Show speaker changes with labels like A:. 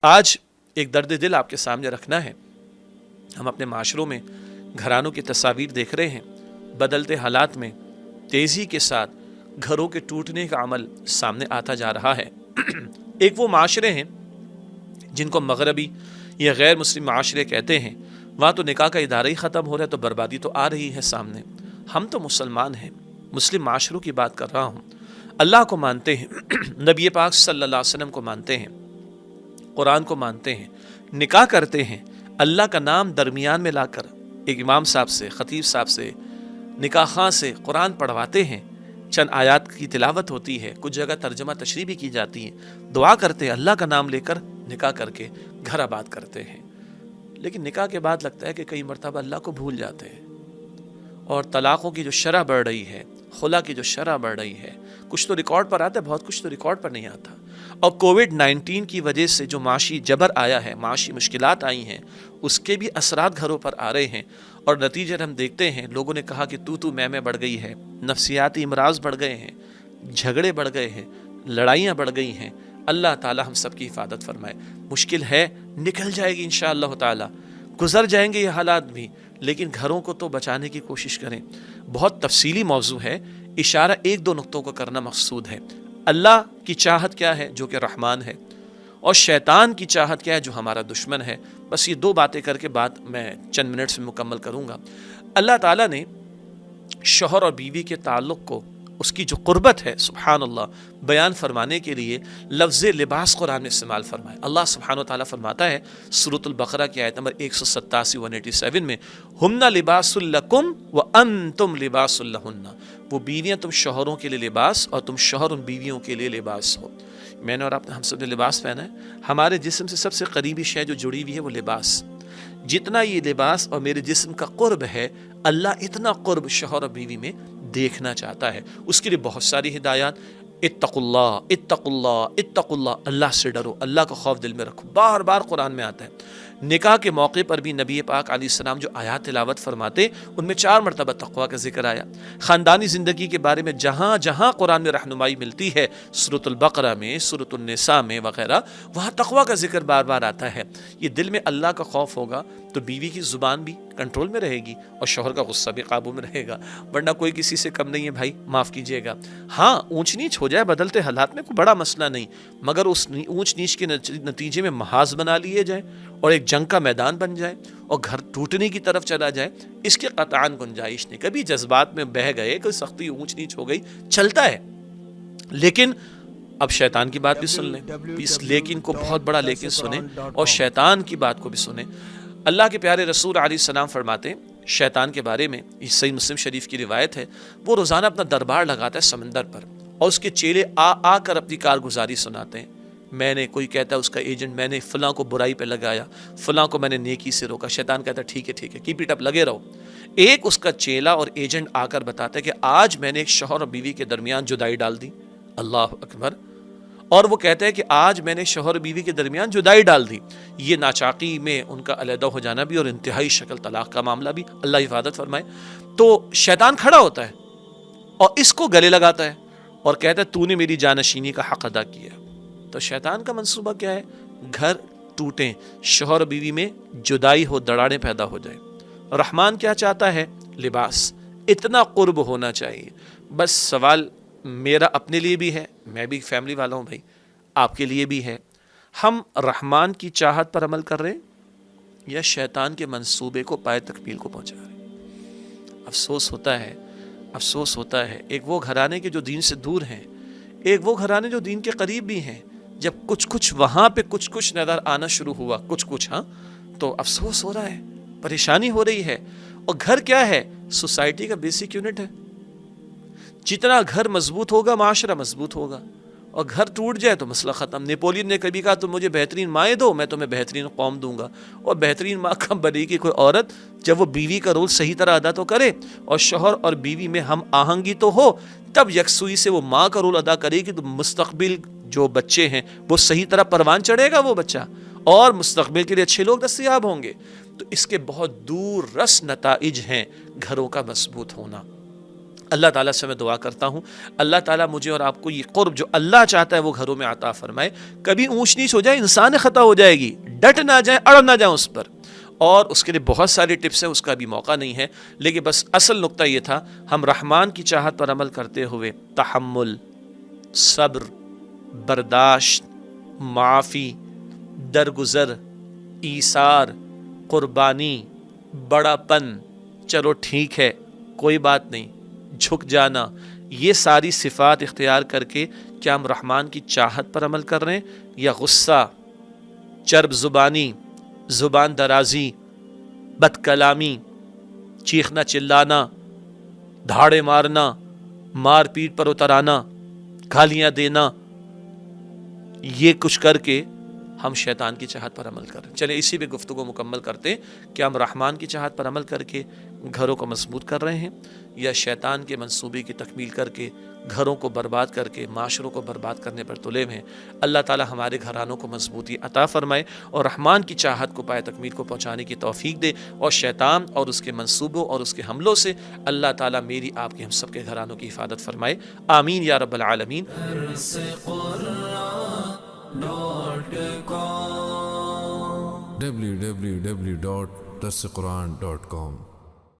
A: آج ایک درد دل آپ کے سامنے رکھنا ہے. ہم اپنے معاشروں میں گھرانوں کی تصاویر دیکھ رہے ہیں. بدلتے حالات میں تیزی کے ساتھ گھروں کے ٹوٹنے کا عمل سامنے آتا جا رہا ہے. ایک وہ معاشرے ہیں جن کو مغربی یا غیر مسلم معاشرے کہتے ہیں، وہاں تو نکاح کا ادارہ ہی ختم ہو رہا ہے تو بربادی تو آ رہی ہے سامنے. ہم تو مسلمان ہیں، مسلم معاشروں کی بات کر رہا ہوں. اللہ کو مانتے ہیں، نبی پاک صلی اللہ علیہ وسلم کو مانتے ہیں، قرآن کو مانتے ہیں، نکاح کرتے ہیں، اللہ کا نام درمیان میں لا کر ایک امام صاحب سے، خطیب صاحب سے، نکاح خواں سے قرآن پڑھواتے ہیں. چند آیات کی تلاوت ہوتی ہے، کچھ جگہ ترجمہ تشریح بھی کی جاتی ہے، دعا کرتے ہیں، اللہ کا نام لے کر نکاح کر کے گھر آباد کرتے ہیں. لیکن نکاح کے بعد لگتا ہے کہ کئی مرتبہ اللہ کو بھول جاتے ہیں، اور طلاقوں کی جو شرح بڑھ رہی ہے، خلا کی جو شرح بڑھ رہی ہے، کچھ تو ریکارڈ پر آتا ہے، بہت کچھ تو ریکارڈ پر نہیں آتا. اور کووڈ-19 کی وجہ سے جو معاشی جبر آیا ہے، معاشی مشکلات آئی ہیں، اس کے بھی اثرات گھروں پر آ رہے ہیں. اور نتیجے ہم دیکھتے ہیں، لوگوں نے کہا کہ تو میں بڑھ گئی ہے، نفسیاتی امراض بڑھ گئے ہیں، جھگڑے بڑھ گئے ہیں، لڑائیاں بڑھ گئی ہیں. اللہ تعالی ہم سب کی حفاظت فرمائے. مشکل ہے، نکل جائے گی انشاءاللہ تعالی، گزر جائیں گے یہ حالات بھی، لیکن گھروں کو تو بچانے کی کوشش کریں. بہت تفصیلی موضوع ہے، اشارہ ایک دو نقطوں کو کرنا مقصود ہے. اللہ کی چاہت کیا ہے جو کہ رحمان ہے، اور شیطان کی چاہت کیا ہے جو ہمارا دشمن ہے. بس یہ دو باتیں کر کے بات میں چند منٹس میں مکمل کروں گا. اللہ تعالیٰ نے شوہر اور بیوی کے تعلق کو، اس کی جو قربت ہے سبحان اللہ، بیان فرمانے کے لیے لفظ لباس قرآن میں استعمال فرمائے. اللہ سبحانہ و تعالیٰ فرماتا ہے سورۃ البقرہ کی آیت نمبر 187 میں، ہن لباس لکم وانتم لباس لہن. وہ بیویاں تم شوہروں کے لیے لباس، اور تم شوہر ان بیویوں کے لیے لباس ہو. میں نے اور آپ نے، ہم سب نے لباس پہنا ہے. ہمارے جسم سے سب سے قریبی شے جو جڑی ہوئی ہے وہ لباس. جتنا یہ لباس اور میرے جسم کا قرب ہے، اللہ اتنا قرب شوہر اور بیوی میں دیکھنا چاہتا ہے. اس کے لیے بہت ساری ہدایات. اتقوا اللہ اتقوا اللہ اتقوا اللہ، اللہ سے ڈرو، اللہ کا خوف دل میں رکھو، بار بار قرآن میں آتا ہے. نکاح کے موقع پر بھی نبی پاک علیہ السلام جو آیات تلاوت فرماتے، ان میں 4 مرتبہ تقویٰ کا ذکر آیا. خاندانی زندگی کے بارے میں جہاں جہاں قرآن میں رہنمائی ملتی ہے، سورۃ البقرہ میں، سورۃ النساء میں وغیرہ، وہاں تقویٰ کا ذکر بار بار آتا ہے. یہ دل میں اللہ کا خوف ہوگا تو بیوی کی زبان بھی کنٹرول میں رہے گی، اور شوہر کا غصہ بھی قابو میں رہے گا. ورنہ کوئی کسی سے کم نہیں ہے بھائی، معاف کیجیے گا. ہاں اونچ نیچ ہو جائے بدلتے حالات میں، کوئی بڑا مسئلہ نہیں، مگر اس اونچ نیچ کے نتیجے میں محاذ بنا لیے جائیں اور ایک جنگ کا میدان بن جائے اور گھر ٹوٹنے کی طرف چلا جائے، اس کے قطعاً گنجائش نہیں. کبھی جذبات میں بہہ گئے، کوئی سختی اونچ نیچ ہو گئی، چلتا ہے. لیکن اب شیطان کی بات بھی سن لیں، اس لیکن کو بہت بڑا لیکن سنیں، اور شیطان کی بات کو بھی سنیں. اللہ کے پیارے رسول علیہ السلام فرماتے ہیں شیطان کے بارے میں، یہ صحیح مسلم شریف کی روایت ہے، وہ روزانہ اپنا دربار لگاتا ہے سمندر پر، اور اس کے چیلے آ کر اپنی کارگزاری سناتے ہیں. میں نے، کوئی کہتا ہے اس کا ایجنٹ، میں نے فلاں کو برائی پہ لگایا، فلاں کو میں نے نیکی سے روکا. شیطان کہتا ہے ٹھیک ہے کیپ اٹ اپ، لگے رہو. ایک اس کا چیلا اور ایجنٹ آ کر بتاتا ہے کہ آج میں نے ایک شوہر اور بیوی کے درمیان جدائی ڈال دی. اللہ اکبر. اور وہ کہتے ہیں کہ آج میں نے شوہر بیوی کے درمیان جدائی ڈال دی. یہ ناچاقی میں ان کا علیحدہ ہو جانا بھی، اور انتہائی شکل طلاق کا معاملہ بھی، اللہ حفاظت فرمائے. تو شیطان کھڑا ہوتا ہے اور اس کو گلے لگاتا ہے اور کہتا ہے تو نے میری جانشینی کا حق ادا کیا. تو شیطان کا منصوبہ کیا ہے؟ گھر ٹوٹیں، شوہر بیوی میں جدائی ہو، دراڑیں پیدا ہو جائے. رحمان کیا چاہتا ہے؟ لباس. اتنا قرب ہونا چاہیے. بس سوال میرا اپنے لیے بھی ہے، میں بھی فیملی والا ہوں بھائی، آپ کے لیے بھی ہے. ہم رحمان کی چاہت پر عمل کر رہے ہیں یا شیطان کے منصوبے کو پائے تکمیل کو پہنچا رہے ہیں؟ افسوس ہوتا ہے ایک وہ گھرانے کے جو دین سے دور ہیں، ایک وہ گھرانے جو دین کے قریب بھی ہیں. جب کچھ وہاں پہ کچھ نظر آنا شروع ہوا، کچھ ہاں، تو افسوس ہو رہا ہے، پریشانی ہو رہی ہے. اور گھر کیا ہے؟ سوسائٹی کا بیسک یونٹ ہے. جتنا گھر مضبوط ہوگا معاشرہ مضبوط ہوگا، اور گھر ٹوٹ جائے تو مسئلہ ختم. نیپولین نے کبھی کہا تم مجھے بہترین مائیں دو، میں تمہیں بہترین قوم دوں گا. اور بہترین ماں کب بنے گی؟ کوئی عورت جب وہ بیوی کا رول صحیح طرح ادا تو کرے، اور شوہر اور بیوی میں ہم آہنگی تو ہو، تب یکسوئی سے وہ ماں کا رول ادا کرے گی تو مستقبل جو بچے ہیں وہ صحیح طرح پروان چڑھے گا وہ بچہ، اور مستقبل کے لیے اچھے لوگ دستیاب ہوں گے. تو اس کے بہت دور رس نتائج ہیں گھروں کا مضبوط ہونا. اللہ تعالیٰ سے میں دعا کرتا ہوں اللہ تعالیٰ مجھے اور آپ کو یہ قرب جو اللہ چاہتا ہے وہ گھروں میں عطا فرمائے. کبھی اونچ نیچ ہو جائے انسان خطا ہو جائے گی, ڈٹ نہ جائیں, اڑ نہ جائیں اس پر, اور اس کے لیے بہت ساری ٹپس ہیں, اس کا بھی موقع نہیں ہے, لیکن بس اصل نقطہ یہ تھا ہم رحمان کی چاہت پر عمل کرتے ہوئے تحمل, صبر, برداشت, معافی, درگزر, ایثار, قربانی, بڑا پن, چلو ٹھیک ہے کوئی بات نہیں, جھک جانا, یہ ساری صفات اختیار کر کے کیا ہم رحمان کی چاہت پر عمل کر رہے ہیں, یا غصہ, چرب زبانی, زبان درازی, بد کلامی, چیخنا چلانا, دھاڑے مارنا, مار پیٹ پر اتر آنا, گالیاں دینا, یہ کچھ کر کے ہم شیطان کی چاہت پر عمل کریں. چلیں اسی پہ گفتگو مکمل کرتے کہ ہم رحمان کی چاہت پر عمل کر کے گھروں کو مضبوط کر رہے ہیں, یا شیطان کے منصوبے کی تکمیل کر کے گھروں کو برباد کر کے معاشروں کو برباد کرنے پر تلے ہیں. اللہ تعالی ہمارے گھرانوں کو مضبوطی عطا فرمائے اور رحمان کی چاہت کو پائے تکمیل کو پہنچانے کی توفیق دے, اور شیطان اور اس کے منصوبوں اور اس کے حملوں سے اللہ تعالی میری آپ کے ہم سب کے گھرانوں کی حفاظت فرمائے. آمین یا رب العالمین.
B: www.darsequran.com